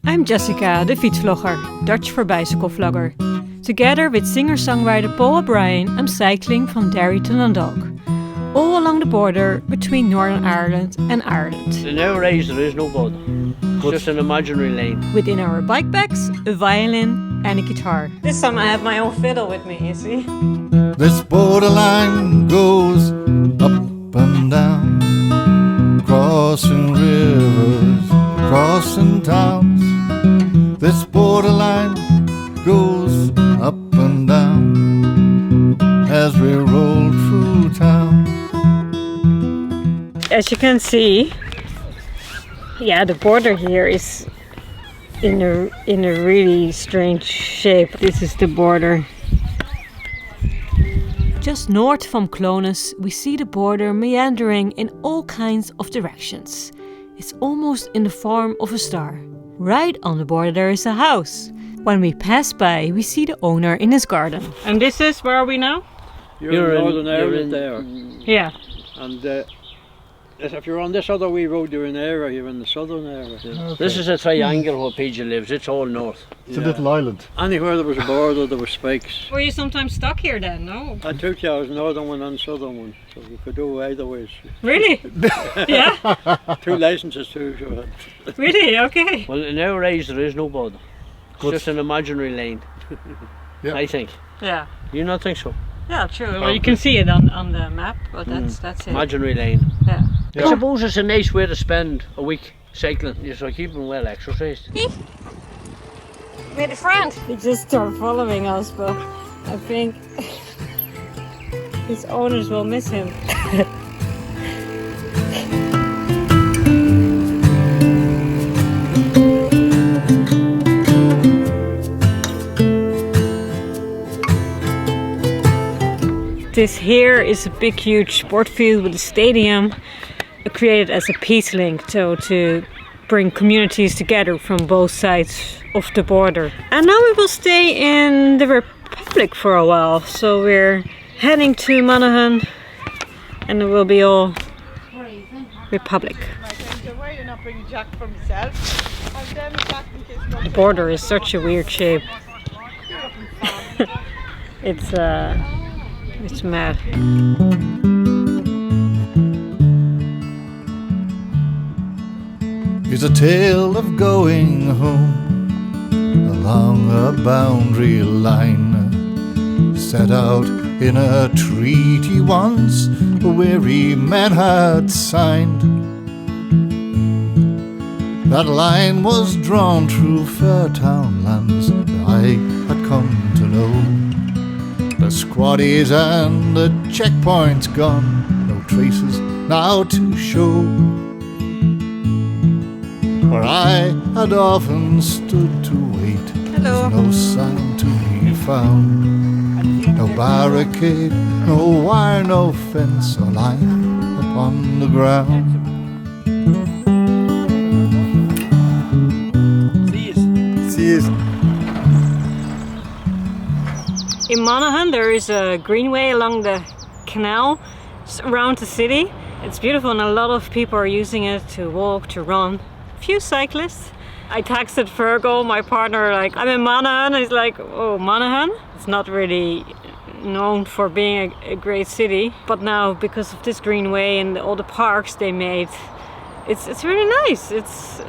I'm Jessica, the fietsvlogger, Dutch for bicycle vlogger. Together with singer-songwriter Paul O'Brien, I'm cycling from Derry to Dundalk, all along the border between Northern Ireland and Ireland. Nowadays there is no border, it's just an imaginary lane. Within our bike bags, a violin and a guitar. This time I have my own fiddle with me, you see. This borderline goes up and down, crossing rivers, crossing towns. This borderline goes up and down as we roll through town. As you can see, the border here is in a really strange shape. This is the border. Just north from Clonus, we see the border meandering in all kinds of directions. It's almost in the form of a star. Right on the border there is a house. When we pass by, we see the owner in his garden. And this is, where are we now? You're in Northern Ireland there. Yeah. And if you're on this other wee road, you're in Armagh, you're in the southern area. Yeah. Okay. This is a triangle where PJ lives, it's all north. It's a little island. Anywhere there was a border, there were spikes. Were you sometimes stuck here then, no? I took you, I was northern one and southern one, so we could go either ways. Really? Yeah? 2 licenses too, sure. Really? Okay. Well, nowadays there is no border. It's just an imaginary lane, I think. Yeah. You not think so? Yeah, true. Well, you can see it on the map, but that's it. Imaginary lane. Yeah. I suppose it's a nice way to spend a week cycling. You're so keeping well exercised. Made a friend. He just started following us, but I think his owners will miss him. This here is a big, huge sport field with a stadium created as a peace link, so to bring communities together from both sides of the border. And now we will stay in the Republic for a while. So we're heading to Monaghan and it will be all Republic. The border is such a weird shape. It's mad. It's a tale of going home along a boundary line, set out in a treaty once a weary man had signed. That line was drawn through fair townlands that I had come to know. The squaddies and the checkpoints gone, no traces now to show. Where I had often stood to wait, Hello. no sign to be found. No barricade, no wire, no fence, or line upon the ground. Cheers. In Monaghan there is a greenway along the canal around the city. It's beautiful and a lot of people are using it to walk, to run. A few cyclists. I texted Virgo, my partner, like, I'm in Monaghan. He's like, oh, Monaghan? It's not really known for being a great city, but now because of this greenway and all the parks they made, it's really nice. It's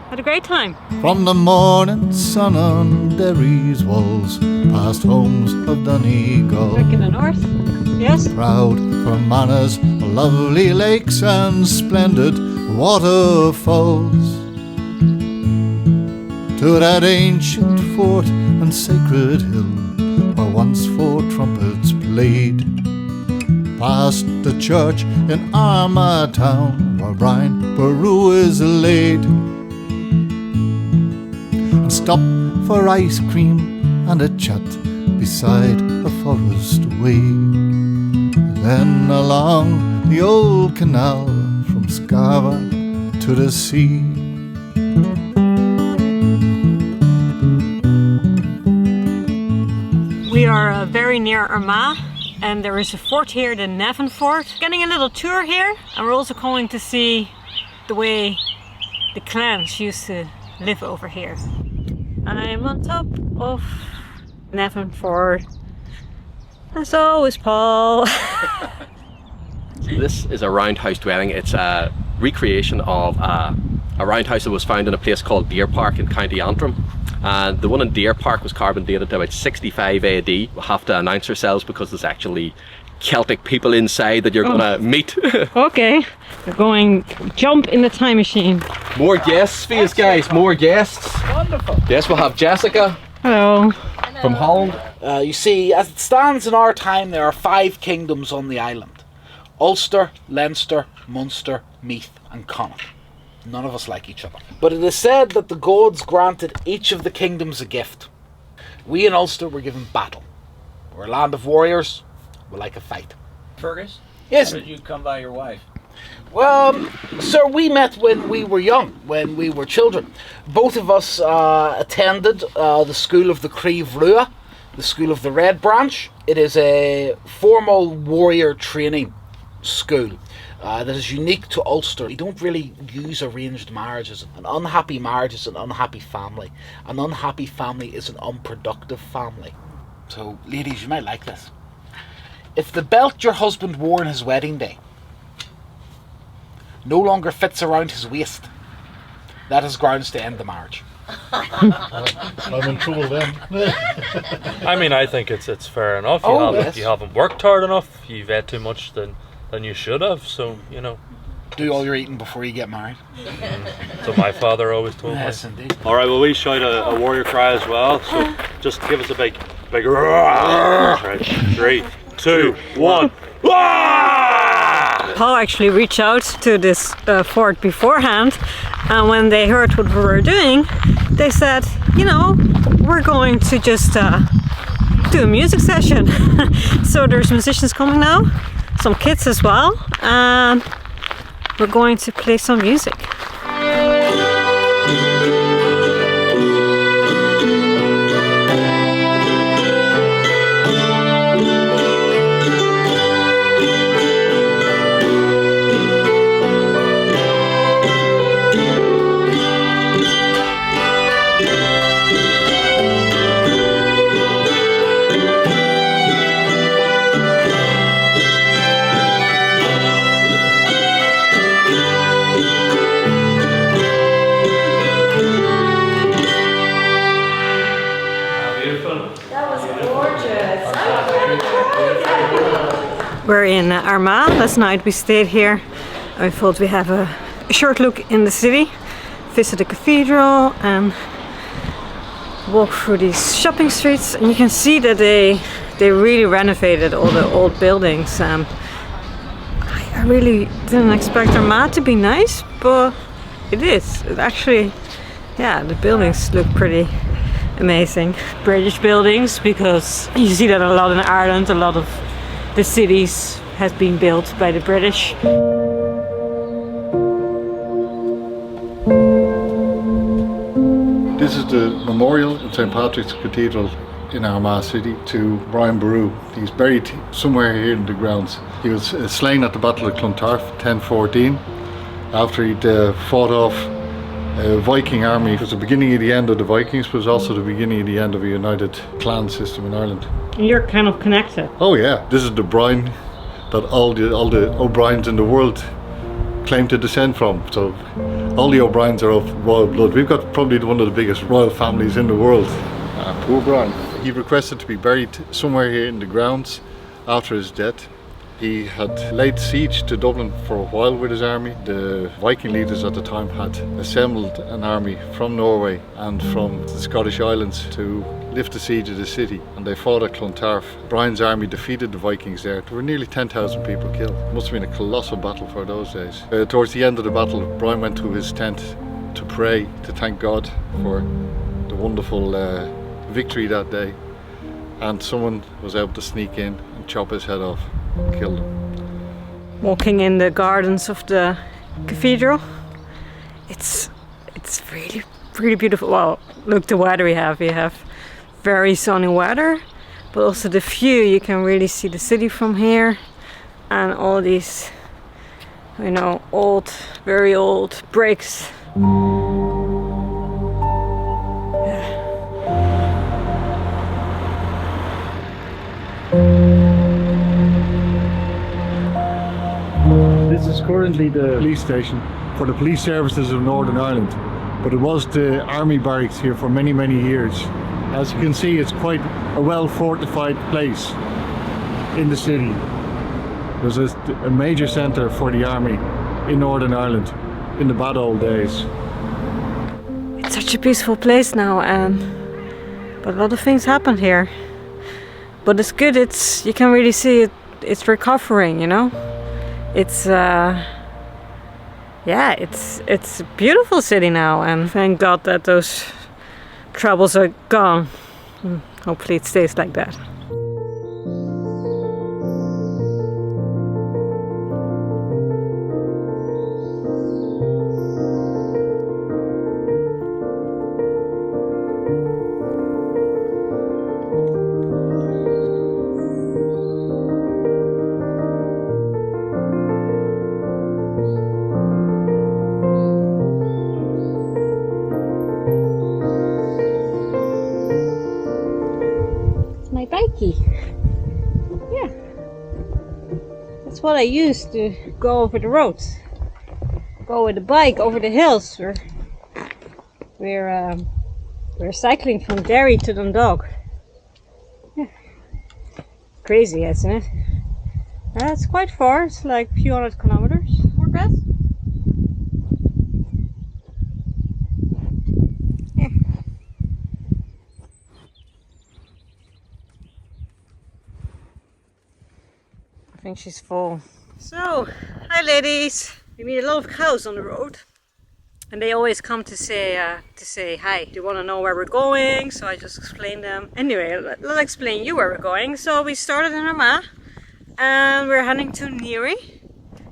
had a great time. From the morning sun on Derry's walls, past homes of Donegal, Back in the north, yes. proud for Mana's lovely lakes and splendid waterfalls, to that ancient fort and sacred hill where once 4 trumpets played, past the church in Armagh town where Brian Boru is laid, and stop for ice cream and a chat beside a forest way. Then along the old canal from Scarborough to the sea. We are very near Armagh and there is a fort here, the Navan Fort. Getting a little tour here, and we're also going to see the way the clans used to live over here. I'm on top of Nevin Ford. As always, Paul. This is a roundhouse dwelling. It's a recreation of a roundhouse that was found in a place called Deer Park in County Antrim. And the one in Deer Park was carbon dated to about 65 AD. We'll have to announce ourselves because there's actually Celtic people inside that you're gonna meet. Okay, we're going jump in the time machine. More guests for you guys, more guests. Wonderful. Yes, we'll have Jessica Hello. from Holland. You see, as it stands in our time, there are 5 kingdoms on the island. Ulster, Leinster, Munster, Meath and Connacht. None of us like each other. But it is said that the gods granted each of the kingdoms a gift. We in Ulster were given battle. We're a land of warriors. We like a fight. Fergus? Yes. How did you come by your wife? Well, sir, we met when we were young, when we were children. Both of us attended the school of the Creve Rua, the school of the Red Branch. It is a formal warrior training school that is unique to Ulster. We don't really use arranged marriages. An unhappy marriage is an unhappy family. An unhappy family is an unproductive family. So, ladies, you might like this. If the belt your husband wore on his wedding day no longer fits around his waist, that is grounds to end the marriage. I'm in trouble then. I mean, I think it's fair enough. You haven't worked hard enough. You've ate too much than you should have. So Do all your eating before you get married. So my father always told Yes, me. indeed. All right, well, we shout a warrior cry as well. So just give us a big right. 3, 2, 1. Paul actually reached out to this fort beforehand, and when they heard what we were doing, they said, we're going to just do a music session. So there's musicians coming now, some kids as well, and we're going to play some music. We're in Armagh. Last night we stayed here. I thought we have a short look in the city, visit the cathedral and walk through these shopping streets, and you can see that they really renovated all the old buildings. I really didn't expect Armagh to be nice, but it is. It actually, the buildings look pretty amazing. British buildings, because you see that a lot in Ireland. A lot of the cities has been built by the British. This is the memorial in St. Patrick's Cathedral in Armagh City to Brian Boru. He's buried somewhere here in the grounds. He was slain at the Battle of Clontarf 1014 after he'd fought off a Viking army. It was the beginning of the end of the Vikings, but it was also the beginning of the end of a united clan system in Ireland. You're kind of connected. Oh yeah, this is the Brian that all the O'Briens in the world claim to descend from. So all the O'Briens are of royal blood. We've got probably one of the biggest royal families in the world. Poor Brian. He requested to be buried somewhere here in the grounds after his death. He had laid siege to Dublin for a while with his army. The Viking leaders at the time had assembled an army from Norway and from the Scottish Islands to lift the siege of the city, and they fought at Clontarf. Brian's army defeated the Vikings there. There were nearly 10,000 people killed. It must have been a colossal battle for those days. Towards the end of the battle, Brian went to his tent to pray, to thank God for the wonderful victory that day, and someone was able to sneak in and chop his head off and kill him. Walking in the gardens of the cathedral, it's really beautiful. Well, look the weather we have. We have very sunny weather, but also the view. You can really see the city from here, and all these, very old bricks. currently the police station for the police services of Northern Ireland, but it was the army barracks here for many, many years. As you can see, it's quite a well fortified place in the city. There's a major centre for the army in Northern Ireland in the bad old days. It's such a peaceful place now, but a lot of things happened here. But it's good. You can really see it. It's recovering, you know. It's it's a beautiful city now, and thank God that those troubles are gone. Hopefully it stays like that. My bikey. Yeah. That's what I use to go over the roads. Go with the bike over the hills. We're cycling from Derry to Dundalk. Yeah. Crazy, isn't it? It's quite far. It's like a few hundred kilometers. More grass. I think she's full. So, hi ladies. We meet a lot of cows on the road, and they always come to say hi. They want to know where we're going, so I just explain them. Anyway, I'll explain you where we're going. So we started in Armagh, and we're heading to Newry.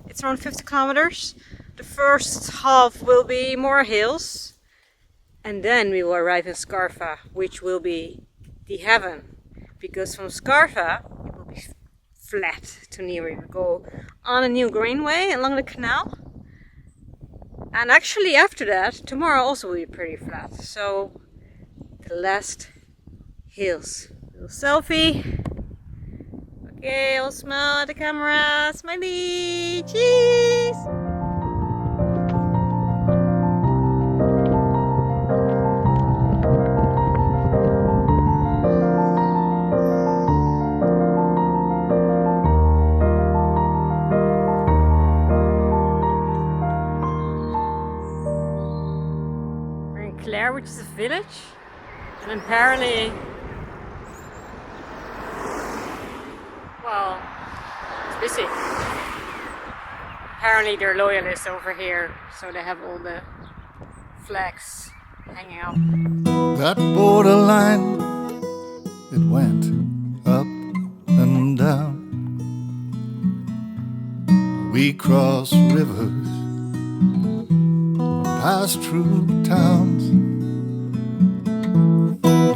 It's around 50 kilometers. The first half will be more hills, and then we will arrive in Scariff, which will be the heaven, because from Scariff it will be flat to Newry. We go on a new greenway along the canal, and actually after that tomorrow also will be pretty flat. So the last hills. Little selfie. Okay, I'll smile at the camera. Smiley. Cheese. Which is a village, and apparently, well, it's busy. Apparently they're loyalists over here, so they have all the flags hanging out. That borderline, it went up and down. We crossed rivers, passed through towns.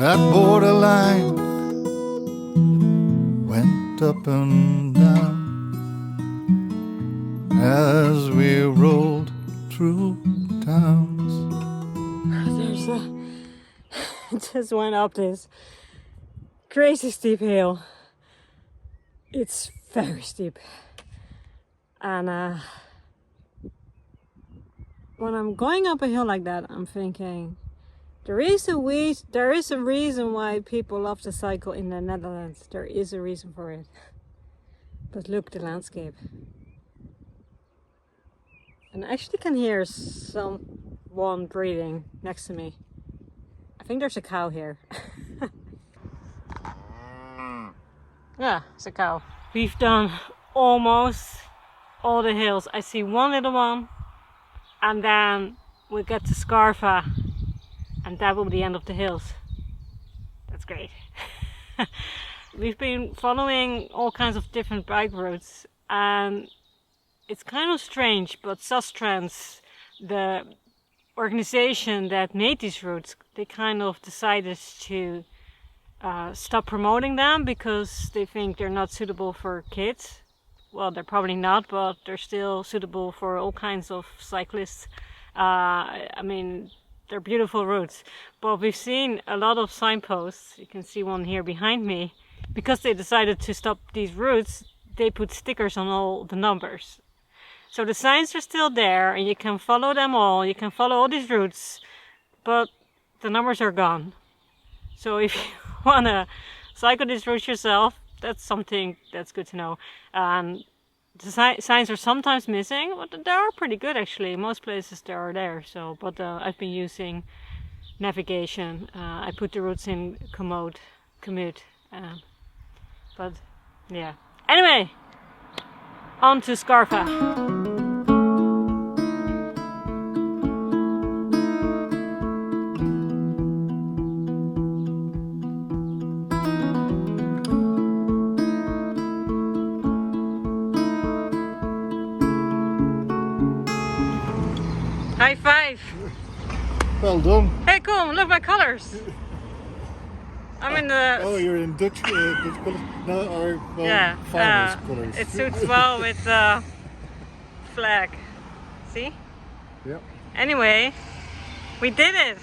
That borderline went up and down as we rolled through towns. It just went up this crazy steep hill. It's very steep, and when I'm going up a hill like that, I'm thinking, there is a reason why people love to cycle in the Netherlands. There is a reason for it. But look, the landscape. And I actually can hear someone breathing next to me. I think there's a cow here. Yeah, it's a cow. We've done almost all the hills. I see one little one, and then we get to Scariff, and that will be the end of the hills. That's great. We've been following all kinds of different bike routes, and it's kind of strange, but Sustrans, the organization that made these routes, they kind of decided to stop promoting them because they think they're not suitable for kids. Well, they're probably not, but they're still suitable for all kinds of cyclists. I mean, they're beautiful routes, but we've seen a lot of signposts. You can see one here behind me. Because they decided to stop these routes, they put stickers on all the numbers. So the signs are still there and you can follow them all. You can follow all these routes, but the numbers are gone. So if you want to cycle these routes yourself, that's something that's good to know. The signs are sometimes missing, but they are pretty good actually. Most places they are there. So, but I've been using navigation. I put the routes in commute. But yeah. Anyway, on to Scarfa. High five! Well done. Hey, cool! Look at my colours. I'm in the. Oh, you're in Dutch colours? No, or well, Yeah, farmers colours. it suits well with the flag. See? Yeah. Anyway, we did it.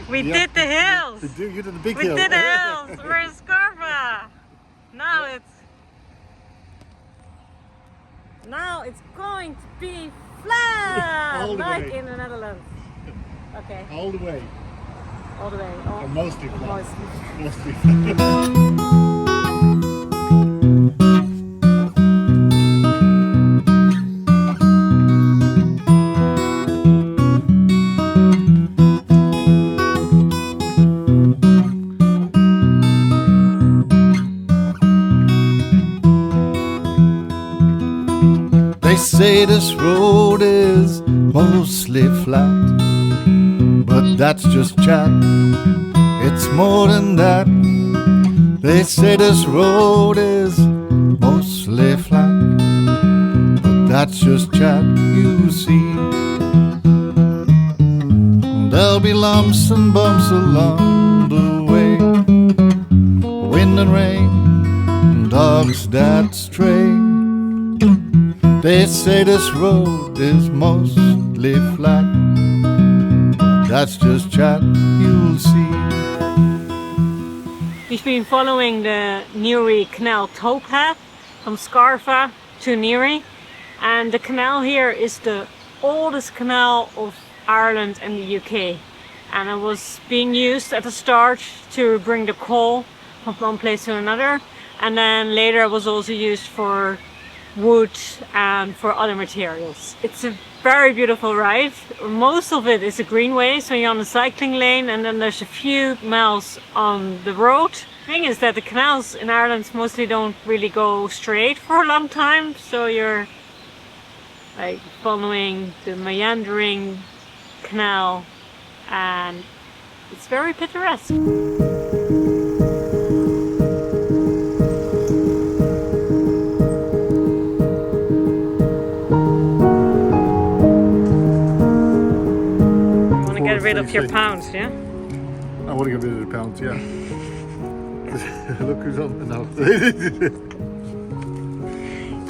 We did the hills. You did the big We hill. did the hills. We're in Scarfa. Now it's going to be flat, All the like way. in the Netherlands. Okay, All the way. all the way. Or mostly flat. Mostly. Mostly flat. They say this road is mostly flat, but that's just chat. It's more than that. They say this road is mostly flat, but that's just chat, you see. There'll be lumps and bumps along the way, wind and rain, dogs that stray. They say this road is mostly flat, that's just chat, you'll see. We've been following the Newry Canal towpath from Scarfa to Newry, and the canal here is the oldest canal of Ireland and the UK, and it was being used at the start to bring the coal from one place to another, and then later it was also used for wood and for other materials. It's a very beautiful ride. Most of it is a greenway, so you're on a cycling lane and then there's a few miles on the road. The thing is that the canals in Ireland mostly don't really go straight for a long time, so you're like following the meandering canal and it's very picturesque. Get rid of your pounds, yeah? I want to get rid of the pounds, yeah. Look who's on the now.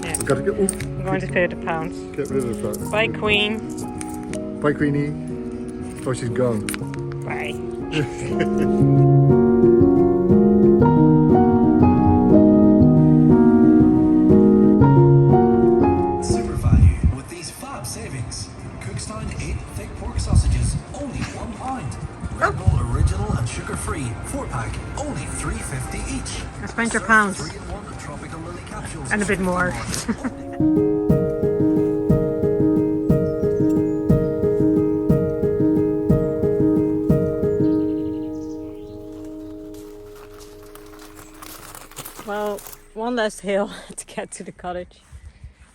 Yeah. We've got to get, I'm going to pay the pounds. get rid of the pounds. Bye, Queen. Bye, Queenie. Oh, she's gone. Bye. Super value with these fab savings. Cookstown 8 thick pork sausages, only £1. Red Bull Original and sugar-free 4-pack, only $3.50 each. I spent your pounds. 3-in-1 tropical lily capsules. And a bit more. Well, one last hill to get to the cottage,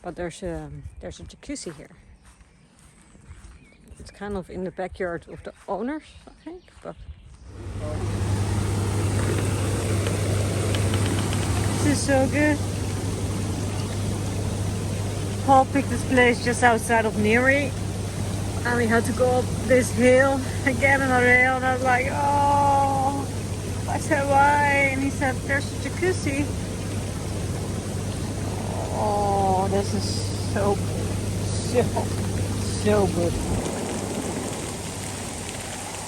but there's a jacuzzi here. It's kind of in the backyard of the owners, I think, but this is so good. Paul picked this place just outside of Newry, and we had to go up this hill again, another hill, and I was like, oh. I said, why? And he said, there's a jacuzzi. Oh, this is so good.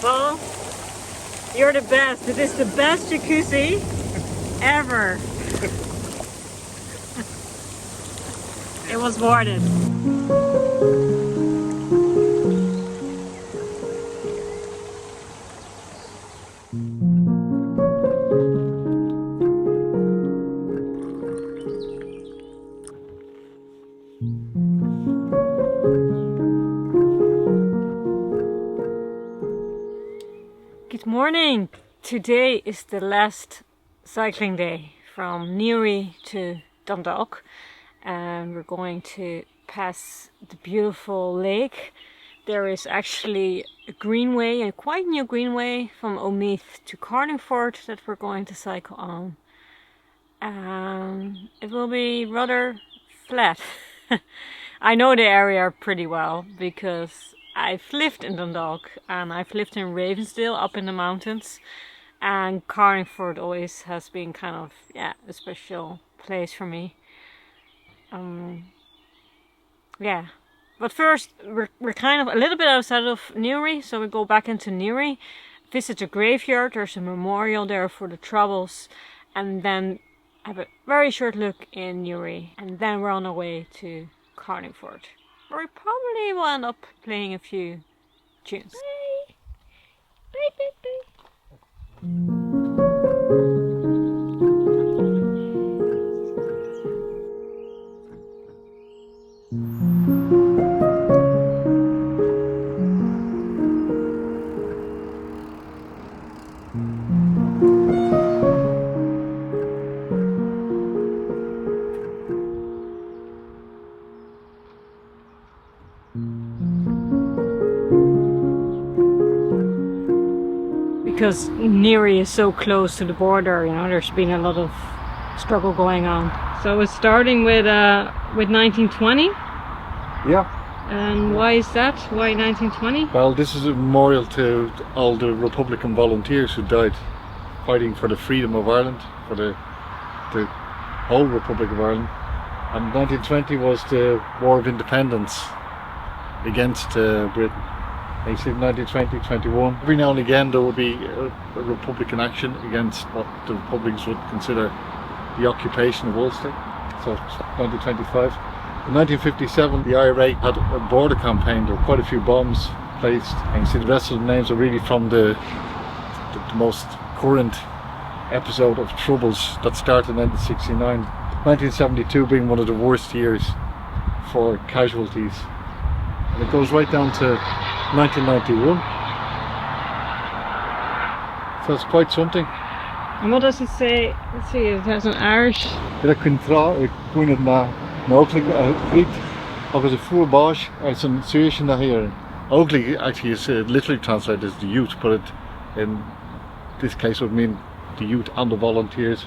Paul, you're the best. It is the best jacuzzi ever. It was boarded. Good morning! Today is the last cycling day from Newry to Dundalk, and we're going to pass the beautiful lake. There is actually a greenway, a quite new greenway from Ortlieb to Carlingford that we're going to cycle on. It will be rather flat. I know the area pretty well because I've lived in Dundalk and I've lived in Ravensdale up in the mountains, and Carlingford always has been kind of a special place for me. Yeah, but first we're kind of a little bit outside of Newry, so we go back into Newry, visit a graveyard. There's a memorial there for the Troubles, and then have a very short look in Newry, and then we're on our way to Carlingford, where we probably will end up playing a few tunes. Bye! Bye, bye, bye! Because Newry is so close to the border, you know, there's been a lot of struggle going on. So it's starting with 1920. Yeah. And why is that? Why 1920? Well, this is a memorial to all the Republican volunteers who died fighting for the freedom of Ireland, for the whole Republic of Ireland. And 1920 was the War of Independence against Britain. They said 1920, 21. Every now and again there would be a Republican action against what the Republicans would consider the occupation of Ulster. So 1925. In 1957 the IRA had a border campaign. There were quite a few bombs placed, and you see the rest of the names are really from the most current episode of Troubles that started in 1969. 1972 being one of the worst years for casualties. And it goes right down to 1991. So it's quite something. And what does it say? Let's see, it has an Irish. Agus a furbáis as an situation here. Ugly actually is literally translated as the youth, but it in this case would mean the youth and the volunteers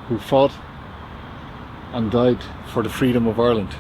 who fought and died for the freedom of Ireland.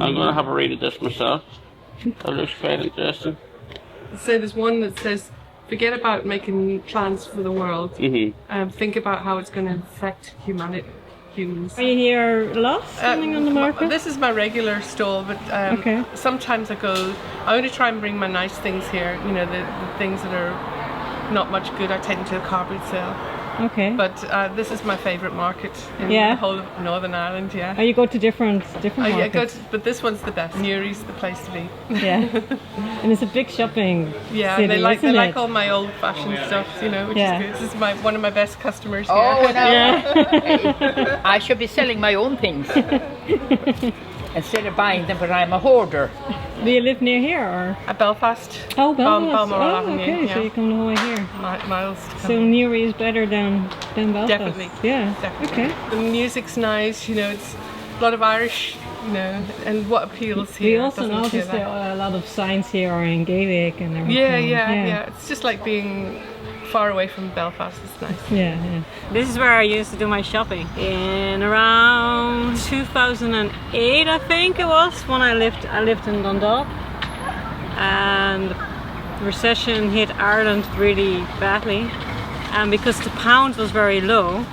I'm going to have a read of this myself. That looks quite interesting. So there's one that says, forget about making plans for the world. Think about how it's going to affect humans. Are you here a lot, standing on the market? This is my regular stall, but sometimes I only try and bring my nice things here, you know, the things that are not much good I take them to a carpet sale. Okay. But this is my favourite market in the whole of Northern Ireland, Oh, you go to different markets? But this one's the best. Newry's the place to be. Yeah. And it's a big shopping city, and they like it? all my old-fashioned stuff, you know, which is good. This is one of my best customers here. Oh, no. I should be selling my own things instead of buying them, but I'm a hoarder. Do you live near here, or? At Belfast. Oh, Belfast. Balmoral okay, Avenue, so you come the whole way here. Miles. So Newry is better than Belfast? Definitely. Yeah. Definitely. Okay. The music's nice, you know, it's a lot of Irish, you know, and what appeals here. We also noticed there are a lot of signs here are in Gaelic and everything. Yeah. It's just like being far away from Belfast. It's nice. Yeah. This is where I used to do my shopping. In around 2008, I think it was, when I lived in Dundalk. And the recession hit Ireland really badly. And because the pound was very low,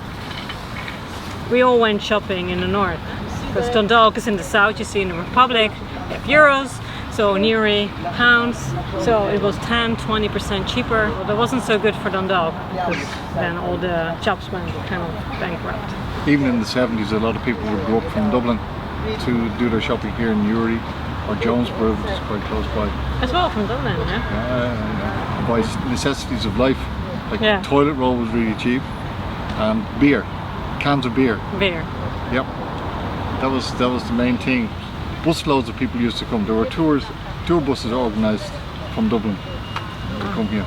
we all went shopping in the north. Because Dundalk is in the south, you see in the Republic, you have euros, so Newry, pounds, so it was 10-20% cheaper. But that wasn't so good for Dundalk, because then all the shops went kind of bankrupt. Even in the 70s, a lot of people would go up from Dublin to do their shopping here in Newry or Jonesborough, which is quite close by. As well from Dublin, yeah? Buy necessities of life, like toilet roll was really cheap, and beer, cans of beer. Beer. Yep. That was the main thing. Busloads of people used to come. There were tour buses organised from Dublin to come here.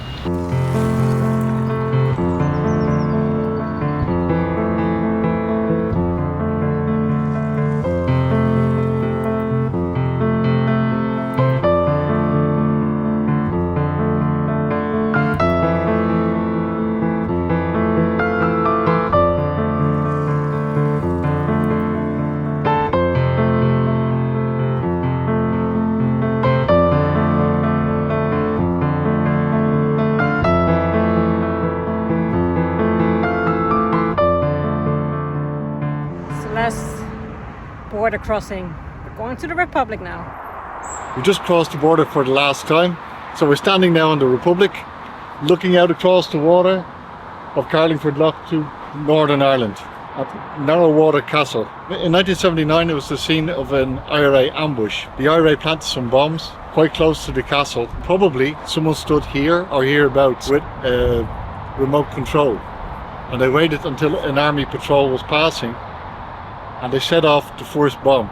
Border crossing. We're going to the Republic now. We just crossed the border for the last time, so we're standing now in the Republic, looking out across the water of Carlingford Lough to Northern Ireland at Narrowwater Castle. In 1979 it was the scene of an IRA ambush. The IRA planted some bombs quite close to the castle. Probably someone stood here or hereabouts with remote control, and they waited until an army patrol was passing and they set off the first bomb,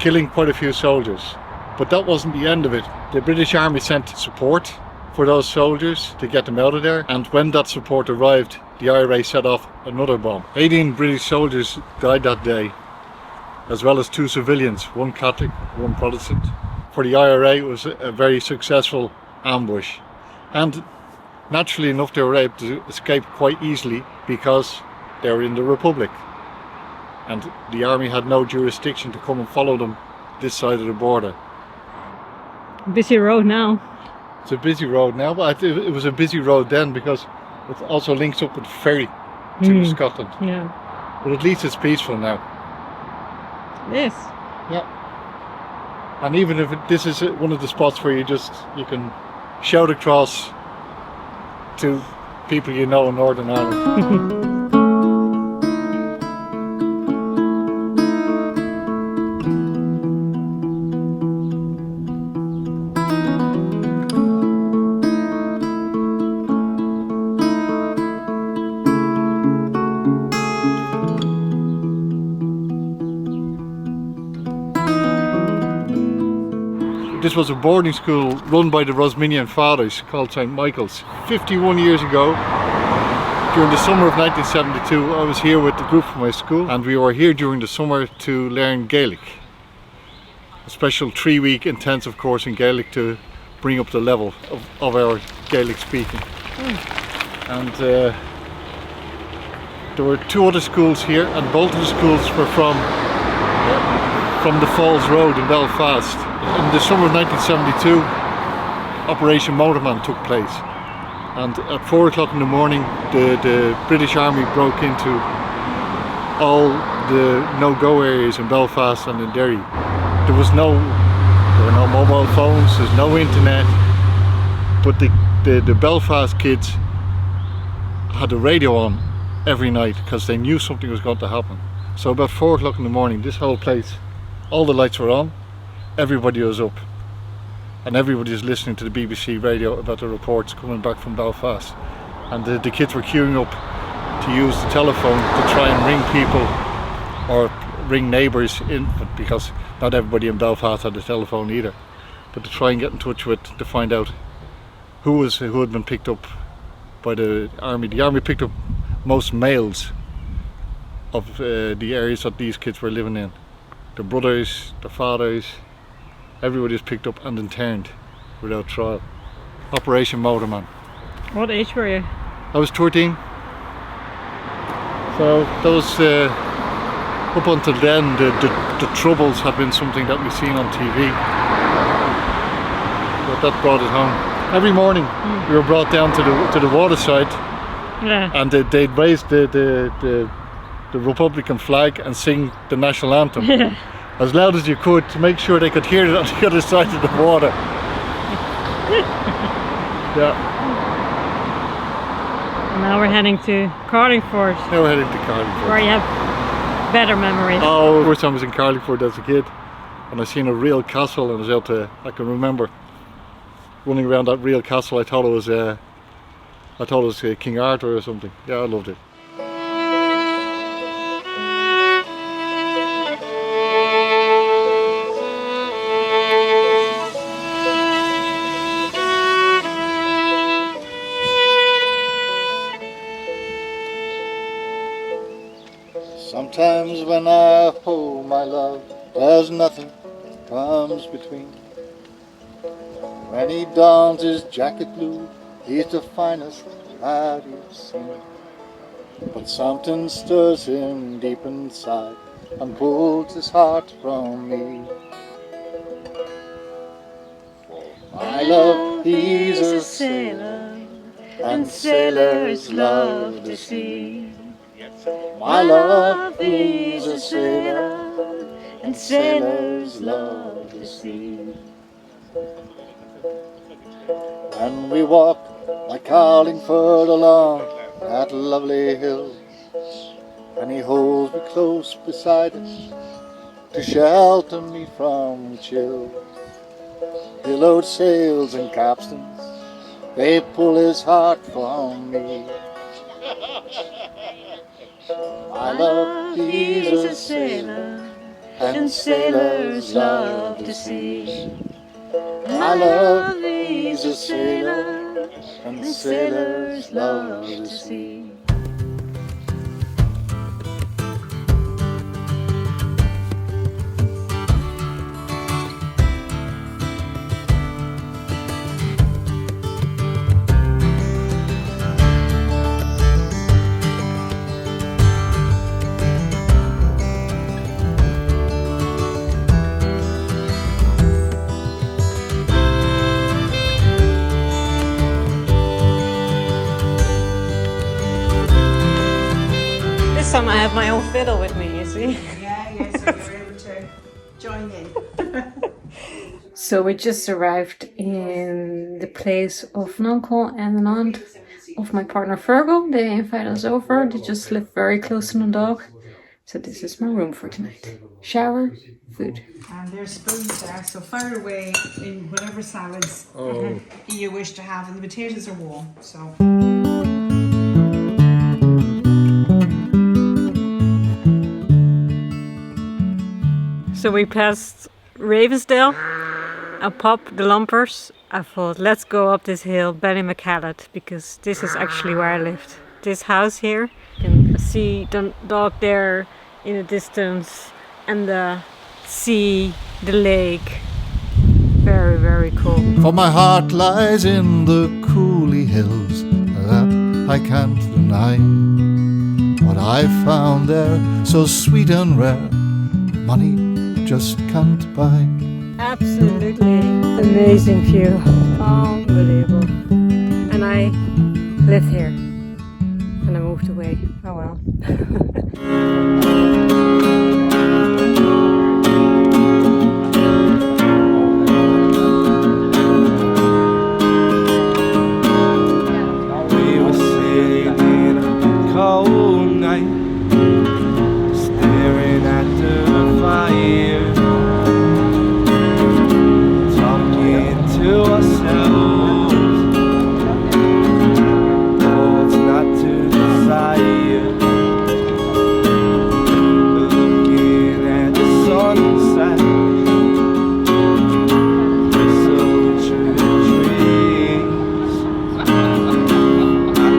killing quite a few soldiers. But that wasn't the end of it. The British Army sent support for those soldiers to get them out of there, and when that support arrived, the IRA set off another bomb. 18 British soldiers died that day, as well as 2 civilians, one Catholic, one Protestant. For the IRA it was a very successful ambush, and naturally enough they were able to escape quite easily because they were in the Republic. And the army had no jurisdiction to come and follow them this side of the border. Busy road now. It's a busy road now, but it was a busy road then because it also links up with the ferry to Scotland. Yeah. But at least it's peaceful now. Yes. Yeah. And even if this is one of the spots where you can shout across to people you know in Northern Ireland. This was a boarding school run by the Rosminian Fathers called St. Michael's. 51 years ago, during the summer of 1972, I was here with the group from my school, and we were here during the summer to learn Gaelic. A special 3-week intensive course in Gaelic to bring up the level of our Gaelic speaking. And there were 2 other schools here, and both of the schools were from the Falls Road in Belfast. In the summer of 1972, Operation Motorman took place, and at 4 o'clock in the morning the British Army broke into all the no-go areas in Belfast and in Derry. There were no mobile phones, there's no internet, but the Belfast kids had the radio on every night because they knew something was going to happen. So about 4 o'clock in the morning, this whole place, all the lights were on, everybody was up, and everybody was listening to the BBC radio about the reports coming back from Belfast. And the kids were queuing up to use the telephone to try and ring people or ring neighbours in, because not everybody in Belfast had a telephone either, but to try and get in touch with, to find out who had been picked up by the army. The army picked up most males of the areas that these kids were living in. The brothers, the fathers, everybody was picked up and interned without trial. Operation Motorman. What age were you? I was 13. So those up until then, the Troubles had been something that we'd seen on TV. But that brought it home. Every morning we were brought down to the waterside, and they'd raise the Republican flag and sing the national anthem as loud as you could to make sure they could hear it on the other side of the water. Yeah. Now we're heading to Carlingford. Now we're heading to Carlingford. Where you have better memories. Oh, first time I was in Carlingford as a kid, and I seen a real castle, and I was I can remember running around that real castle. I thought it was King Arthur or something. Yeah, I loved it. Sometimes when I hold my love, there's nothing comes between. When he dons his jacket blue, he's the finest lad you've seen. But something stirs him deep inside and pulls his heart from me. My love, he's a sailor, and sailors love the sea. My love, he's a sailor, and sailors love the sea. And we walk like Carlingford along that lovely hill, and he holds me close beside him to shelter me from the chill. Billowed sails and capstans, they pull his heart from me. My love, he's a sailor, and sailors love the sea. My love, he's a sailor, and sailors love the sea. This time I have my own fiddle with me, you see. Yeah, so you're able to join in. So we just arrived in the place of an uncle and an aunt of my partner Virgo. They invited us over. They just live very close to Dundalk. So this is my room for tonight. Shower, food. And there's spoons there, so fire away in whatever salads you wish to have. And the potatoes are warm, so. So we passed Ravensdale, a pub, the Lumpers. I thought, let's go up this hill, Ballymacallat, because this is actually where I lived. This house here, you can see Dundalk there in the distance, and the sea, the lake. Very, very cool. For my heart lies in the Cooley Hills, that I can't deny. What I found there, so sweet and rare, money just can't buy. Absolutely amazing view, unbelievable. And I lived here, and I moved away. Oh well. We were sitting in a cold night, staring at the fire, talking to ourselves. Oh, it's not to desire. Looking at the sunset, soldier trees. I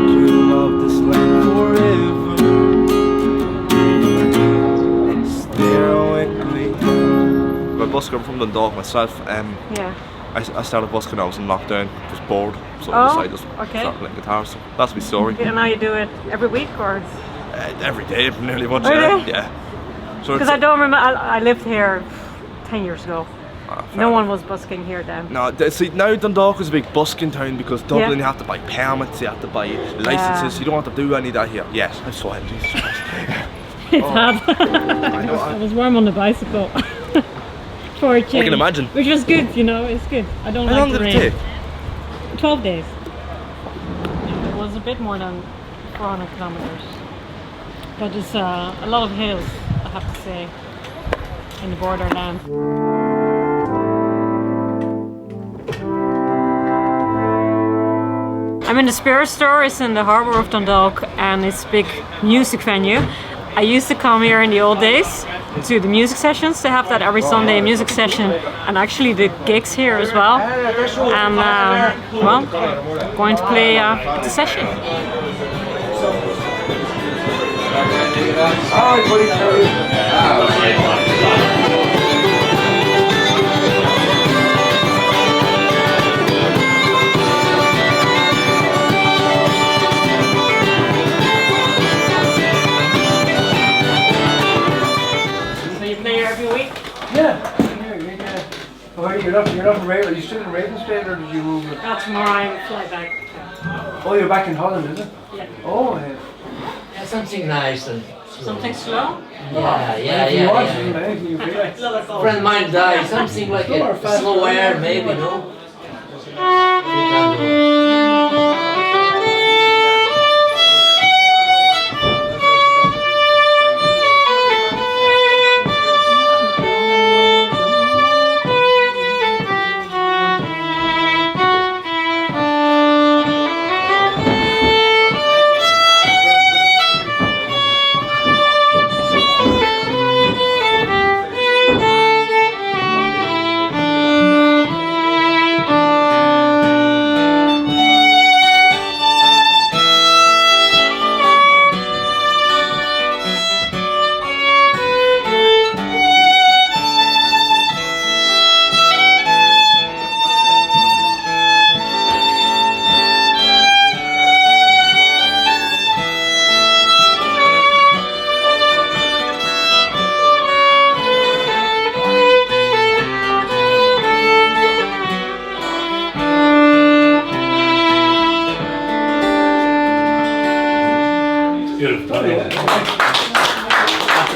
could love this land forever. Stare away. My bus come from Dundalk myself. Yeah. I started busking when I was in lockdown, was bored, so Oh, I decided to okay. start playing guitar, so that's my story. And now you do it every week, or? Every day, nearly once a Really? day, yeah. So Because I don't remember, I lived here 10 years ago. No fair one was busking here then. No, see, now Dundalk is a big busking town because Dublin you have to buy permits, you have to buy licenses, you don't have to do any of that here. Yes, I'm so happy. It's hard. I was warm on the bicycle. For a change. I can imagine. Which was good, you know, it's good. I don't How like long the did rain. it take? 12 days. It was a bit more than 400 kilometers. But it's a lot of hills, I have to say, in the borderland. I'm in the Spirit Store. It's in the harbour of Dundalk and it's a big music venue. I used to come here in the old days to the music sessions. They have that every Sunday music session and actually the gigs here as well. And well, going to play the session. You're not from Raven. Are you still in Ravensdale or did you move? Not tomorrow, I fly back. Oh, you're back in Holland, is it? Yeah. Oh, yeah. Yeah, something nice and something slow? Friend of mine died. Something like a slow air, maybe, no?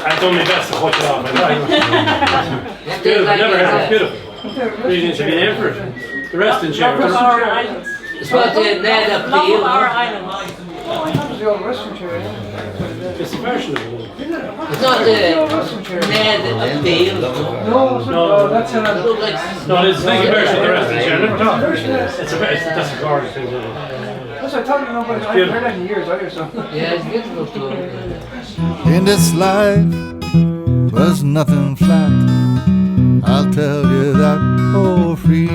I've done my best to watch it off. Beautiful, I've never heard it. Beautiful. Really should be named for it. The rest in share. It's what the Ned up the hill. It's a version of it. It's not the Ned up the hill. No, that's another. No, it's a version of the rest in share. That's a gorgeous thing. That's what I thought, but I haven't heard that in years either, so. Yeah, it's beautiful too. In this life was nothing flat, I'll tell you that for free.